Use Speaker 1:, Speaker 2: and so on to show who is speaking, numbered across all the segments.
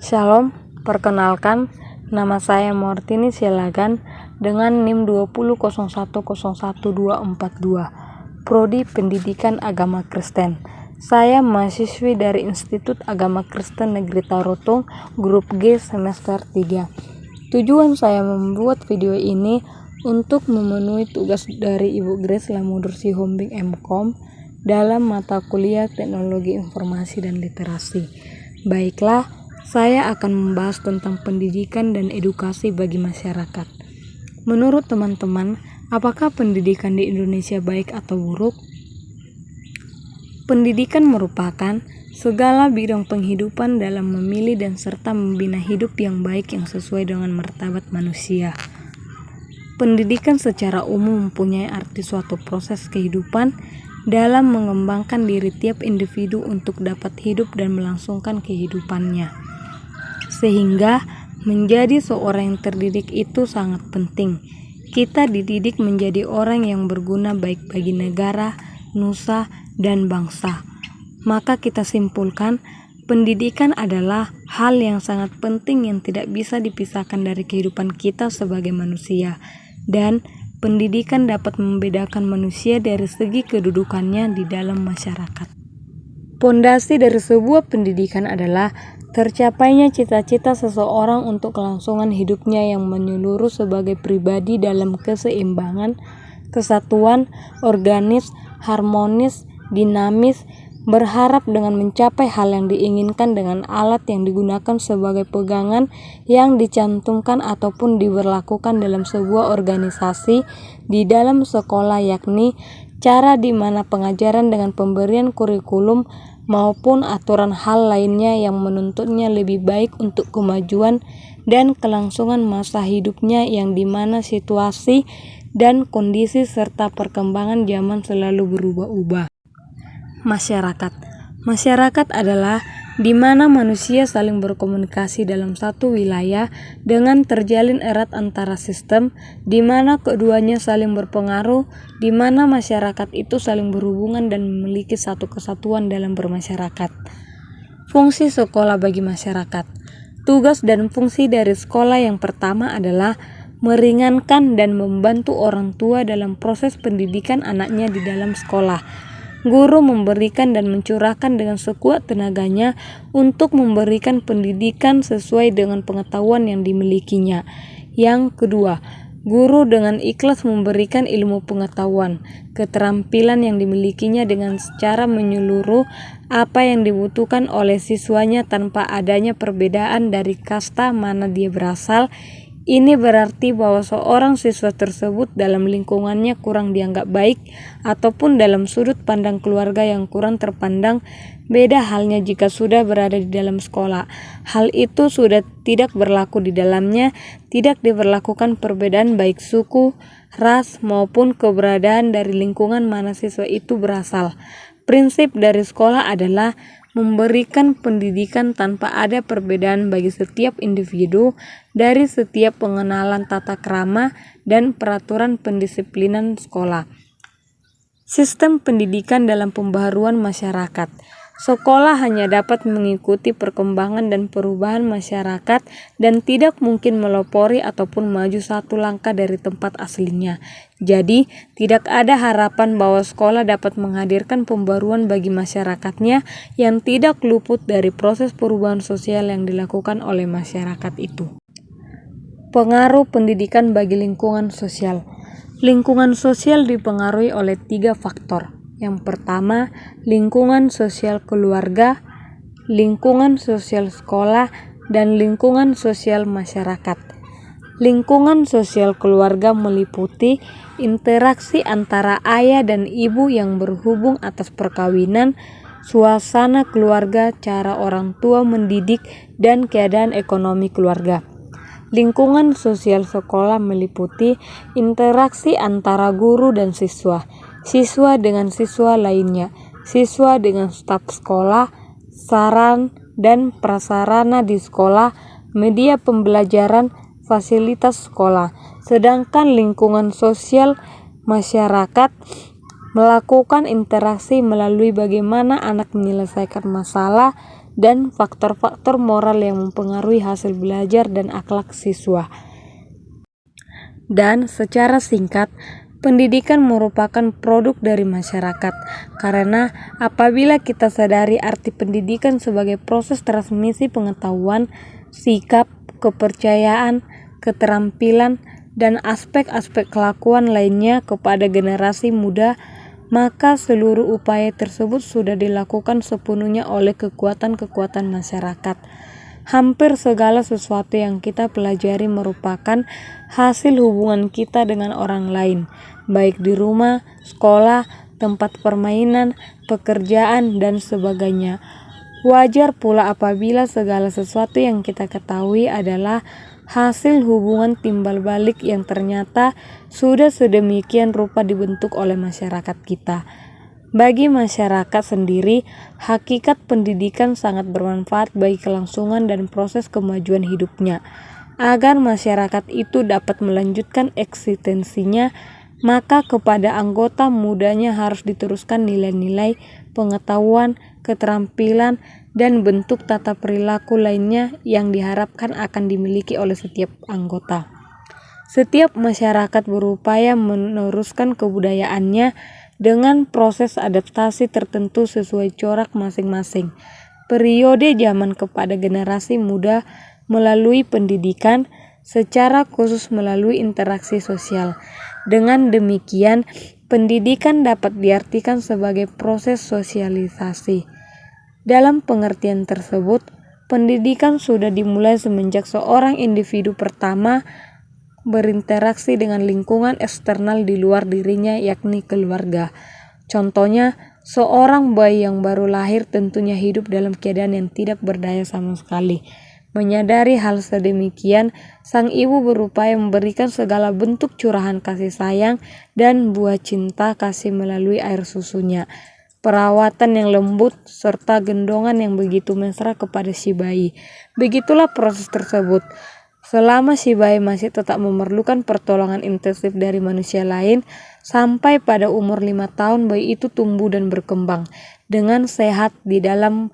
Speaker 1: Shalom, perkenalkan, nama saya Mortini Silagan dengan NIM 20.01.01242, Prodi Pendidikan Agama Kristen. Saya mahasiswi dari Institut Agama Kristen Negeri Tarutung, Grup G semester 3. Tujuan saya membuat video ini untuk memenuhi tugas dari Ibu Grace Lamudur Sihombing MKom dalam mata kuliah Teknologi Informasi dan Literasi. Baiklah, saya akan membahas tentang pendidikan dan edukasi bagi masyarakat. Menurut teman-teman, apakah pendidikan di Indonesia baik atau buruk? Pendidikan merupakan segala bidang penghidupan dalam memilih dan serta membina hidup yang baik yang sesuai dengan martabat manusia. Pendidikan secara umum mempunyai arti suatu proses kehidupan dalam mengembangkan diri tiap individu untuk dapat hidup dan melangsungkan kehidupannya. Sehingga menjadi seorang yang terdidik itu sangat penting. Kita dididik menjadi orang yang berguna baik bagi negara, nusa, dan bangsa. Maka kita simpulkan, pendidikan adalah hal yang sangat penting yang tidak bisa dipisahkan dari kehidupan kita sebagai manusia. Dan pendidikan dapat membedakan manusia dari segi kedudukannya di dalam masyarakat. Pondasi dari sebuah pendidikan adalah tercapainya cita-cita seseorang untuk kelangsungan hidupnya yang menyeluruh sebagai pribadi dalam keseimbangan, kesatuan, organis, harmonis, dinamis, berharap dengan mencapai hal yang diinginkan dengan alat yang digunakan sebagai pegangan yang dicantumkan ataupun diberlakukan dalam sebuah organisasi di dalam sekolah, yakni cara di mana pengajaran dengan pemberian kurikulum maupun aturan hal lainnya yang menuntutnya lebih baik untuk kemajuan dan kelangsungan masa hidupnya yang di mana situasi dan kondisi serta perkembangan zaman selalu berubah-ubah. Masyarakat adalah di mana manusia saling berkomunikasi dalam satu wilayah dengan terjalin erat antara sistem, di mana keduanya saling berpengaruh, di mana masyarakat itu saling berhubungan dan memiliki satu kesatuan dalam bermasyarakat. Fungsi sekolah bagi masyarakat. Tugas dan fungsi dari sekolah yang pertama adalah meringankan dan membantu orang tua dalam proses pendidikan anaknya di dalam sekolah. Guru memberikan dan mencurahkan dengan sekuat tenaganya untuk memberikan pendidikan sesuai dengan pengetahuan yang dimilikinya. Yang kedua, guru dengan ikhlas memberikan ilmu pengetahuan, keterampilan yang dimilikinya dengan secara menyeluruh apa yang dibutuhkan oleh siswanya tanpa adanya perbedaan dari kasta mana dia berasal. Ini berarti bahwa seorang siswa tersebut dalam lingkungannya kurang dianggap baik ataupun dalam sudut pandang keluarga yang kurang terpandang. Beda halnya jika sudah berada di dalam sekolah. Hal itu sudah tidak berlaku di dalamnya, tidak diberlakukan perbedaan baik suku, ras maupun keberadaan dari lingkungan mana siswa itu berasal. Prinsip dari sekolah adalah memberikan pendidikan tanpa ada perbedaan bagi setiap individu dari setiap pengenalan tata krama dan peraturan pendisiplinan sekolah. Sistem pendidikan dalam pembaharuan masyarakat. Sekolah hanya dapat mengikuti perkembangan dan perubahan masyarakat dan tidak mungkin melopori ataupun maju satu langkah dari tempat aslinya. Jadi, tidak ada harapan bahwa sekolah dapat menghadirkan pembaruan bagi masyarakatnya yang tidak luput dari proses perubahan sosial yang dilakukan oleh masyarakat itu. Pengaruh pendidikan bagi lingkungan sosial. Lingkungan sosial dipengaruhi oleh 3 faktor. Yang pertama, lingkungan sosial keluarga, lingkungan sosial sekolah, dan lingkungan sosial masyarakat. Lingkungan sosial keluarga meliputi interaksi antara ayah dan ibu yang berhubung atas perkawinan, suasana keluarga, cara orang tua mendidik, dan keadaan ekonomi keluarga. Lingkungan sosial sekolah meliputi interaksi antara guru dan siswa, siswa dengan siswa lainnya, siswa dengan staf sekolah, saran dan prasarana di sekolah, media pembelajaran, fasilitas sekolah. Sedangkan lingkungan sosial masyarakat melakukan interaksi melalui bagaimana anak menyelesaikan masalah dan faktor-faktor moral yang mempengaruhi hasil belajar dan akhlak siswa. Dan secara singkat, pendidikan merupakan produk dari masyarakat, karena apabila kita sadari arti pendidikan sebagai proses transmisi pengetahuan, sikap, kepercayaan, keterampilan, dan aspek-aspek kelakuan lainnya kepada generasi muda, maka seluruh upaya tersebut sudah dilakukan sepenuhnya oleh kekuatan-kekuatan masyarakat. Hampir segala sesuatu yang kita pelajari merupakan hasil hubungan kita dengan orang lain, baik di rumah, sekolah, tempat permainan, pekerjaan, dan sebagainya. Wajar pula apabila segala sesuatu yang kita ketahui adalah hasil hubungan timbal balik yang ternyata sudah sedemikian rupa dibentuk oleh masyarakat kita. Bagi masyarakat sendiri, hakikat pendidikan sangat bermanfaat bagi kelangsungan dan proses kemajuan hidupnya. Agar masyarakat itu dapat melanjutkan eksistensinya, maka kepada anggota mudanya harus diteruskan nilai-nilai, pengetahuan, keterampilan, dan bentuk tata perilaku lainnya yang diharapkan akan dimiliki oleh setiap anggota. Setiap masyarakat berupaya meneruskan kebudayaannya dengan proses adaptasi tertentu sesuai corak masing-masing. Periode zaman kepada generasi muda melalui pendidikan, secara khusus melalui interaksi sosial. Dengan demikian, pendidikan dapat diartikan sebagai proses sosialisasi. Dalam pengertian tersebut, pendidikan sudah dimulai semenjak seorang individu pertama berinteraksi dengan lingkungan eksternal di luar dirinya, yakni keluarga. Contohnya, seorang bayi yang baru lahir tentunya hidup dalam keadaan yang tidak berdaya sama sekali. Menyadari hal sedemikian, sang ibu berupaya memberikan segala bentuk curahan kasih sayang dan buah cinta kasih melalui air susunya, perawatan yang lembut, serta gendongan yang begitu mesra kepada si bayi. Begitulah proses tersebut. Selama si bayi masih tetap memerlukan pertolongan intensif dari manusia lain, sampai pada umur 5 tahun bayi itu tumbuh dan berkembang dengan sehat di dalam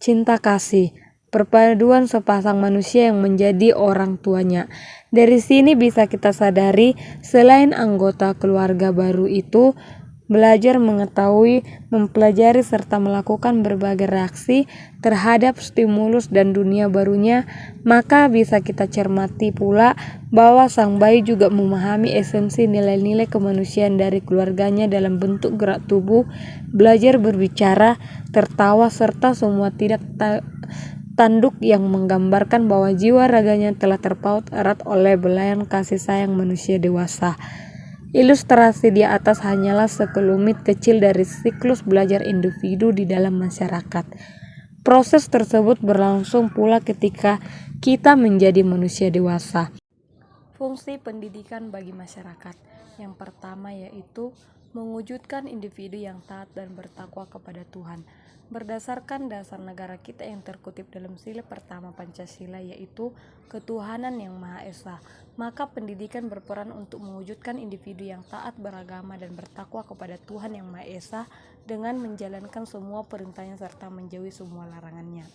Speaker 1: cinta kasih, perpaduan sepasang manusia yang menjadi orang tuanya. Dari sini bisa kita sadari, selain anggota keluarga baru itu belajar mengetahui, mempelajari, serta melakukan berbagai reaksi terhadap stimulus dan dunia barunya, maka bisa kita cermati pula bahwa sang bayi juga memahami esensi nilai-nilai kemanusiaan dari keluarganya dalam bentuk gerak tubuh, belajar berbicara, tertawa, serta semua tidak tanduk yang menggambarkan bahwa jiwa raganya telah terpaut erat oleh belayan kasih sayang manusia dewasa. Ilustrasi di atas hanyalah sekelumit kecil dari siklus belajar individu di dalam masyarakat. Proses tersebut berlangsung pula ketika kita menjadi manusia dewasa. Fungsi pendidikan bagi masyarakat yang pertama yaitu mewujudkan individu yang taat dan bertakwa kepada Tuhan. Berdasarkan dasar negara kita yang terkutip dalam sila pertama Pancasila, yaitu ketuhanan yang Maha Esa, maka pendidikan berperan untuk mewujudkan individu yang taat beragama dan bertakwa kepada Tuhan yang Maha Esa dengan menjalankan semua perintahnya serta menjauhi semua larangannya.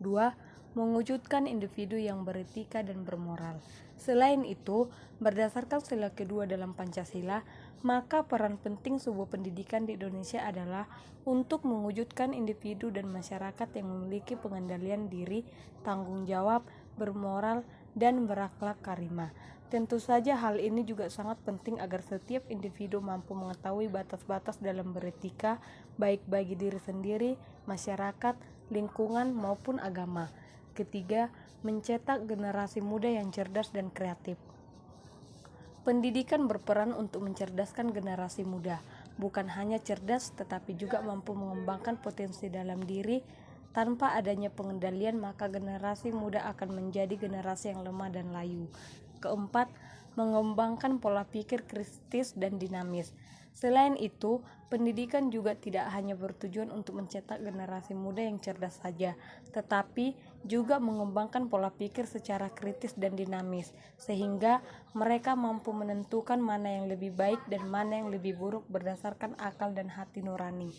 Speaker 1: 2. Mewujudkan individu yang beretika dan bermoral. Selain itu, berdasarkan sila kedua dalam Pancasila, maka peran penting sebuah pendidikan di Indonesia adalah untuk mewujudkan individu dan masyarakat yang memiliki pengendalian diri, tanggung jawab, bermoral, dan berakhlak karimah. Tentu saja hal ini juga sangat penting agar setiap individu mampu mengetahui batas-batas dalam beretika, baik bagi diri sendiri, masyarakat, lingkungan, maupun agama. Ketiga, mencetak generasi muda yang cerdas dan kreatif. Pendidikan berperan untuk mencerdaskan generasi muda, bukan hanya cerdas tetapi juga mampu mengembangkan potensi dalam diri. Tanpa adanya pengendalian, maka generasi muda akan menjadi generasi yang lemah dan layu. Keempat, mengembangkan pola pikir kritis dan dinamis. Selain itu, pendidikan juga tidak hanya bertujuan untuk mencetak generasi muda yang cerdas saja, tetapi juga mengembangkan pola pikir secara kritis dan dinamis, sehingga mereka mampu menentukan mana yang lebih baik dan mana yang lebih buruk berdasarkan akal dan hati nurani.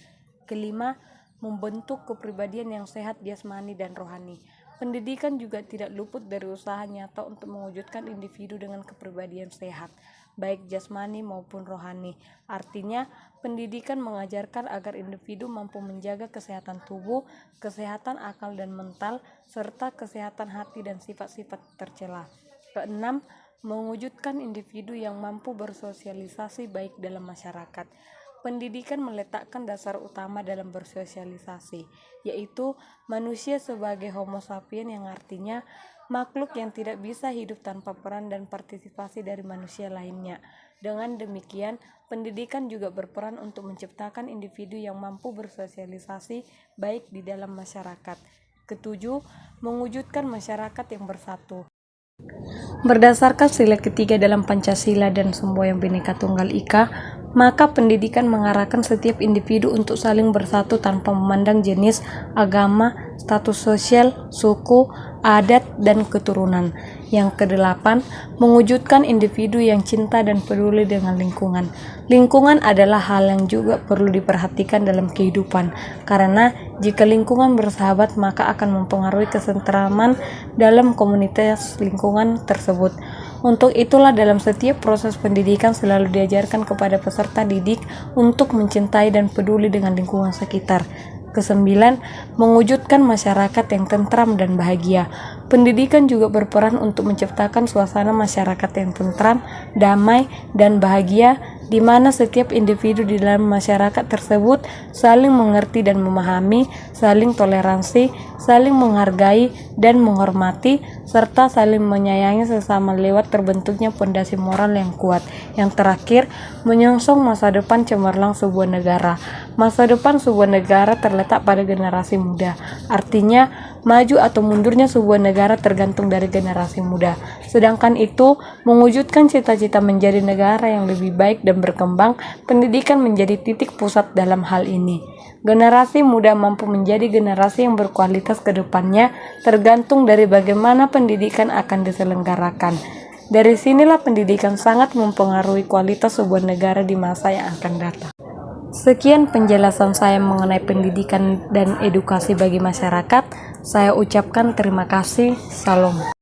Speaker 1: Kelima, membentuk kepribadian yang sehat jasmani dan rohani. Pendidikan juga tidak luput dari usaha nyata untuk mewujudkan individu dengan kepribadian sehat, baik jasmani maupun rohani. Artinya, pendidikan mengajarkan agar individu mampu menjaga kesehatan tubuh, kesehatan akal dan mental, serta kesehatan hati dan sifat-sifat tercela. Keenam, mewujudkan individu yang mampu bersosialisasi baik dalam masyarakat. Pendidikan meletakkan dasar utama dalam bersosialisasi, yaitu manusia sebagai homo sapien yang artinya makhluk yang tidak bisa hidup tanpa peran dan partisipasi dari manusia lainnya. Dengan demikian, pendidikan juga berperan untuk menciptakan individu yang mampu bersosialisasi baik di dalam masyarakat. Ketujuh, mewujudkan masyarakat yang bersatu. Berdasarkan sila ketiga dalam Pancasila dan Semboyan Bhinneka Tunggal Ika, maka pendidikan mengarahkan setiap individu untuk saling bersatu tanpa memandang jenis, agama, status sosial, suku, adat, dan keturunan. Yang kedelapan, mewujudkan individu yang cinta dan peduli dengan lingkungan. Lingkungan adalah hal yang juga perlu diperhatikan dalam kehidupan, karena jika lingkungan bersahabat maka akan mempengaruhi kesentraman dalam komunitas lingkungan tersebut. Untuk itulah dalam setiap proses pendidikan selalu diajarkan kepada peserta didik untuk mencintai dan peduli dengan lingkungan sekitar. Kesembilan, mewujudkan masyarakat yang tentram dan bahagia. Pendidikan juga berperan untuk menciptakan suasana masyarakat yang tentram, damai, dan bahagia, di mana setiap individu di dalam masyarakat tersebut saling mengerti dan memahami, saling toleransi, saling menghargai dan menghormati, serta saling menyayangi sesama lewat terbentuknya pondasi moral yang kuat. Yang terakhir, menyongsong masa depan cemerlang sebuah negara. Masa depan sebuah negara terletak pada generasi muda. Artinya, maju atau mundurnya sebuah negara tergantung dari generasi muda. Sedangkan itu, mewujudkan cita-cita menjadi negara yang lebih baik dan berkembang, pendidikan menjadi titik pusat dalam hal ini. Generasi muda mampu menjadi generasi yang berkualitas ke depannya, tergantung dari bagaimana pendidikan akan diselenggarakan. Dari sinilah pendidikan sangat mempengaruhi kualitas sebuah negara di masa yang akan datang. Sekian penjelasan saya mengenai pendidikan dan edukasi bagi masyarakat. Saya ucapkan terima kasih. Salam.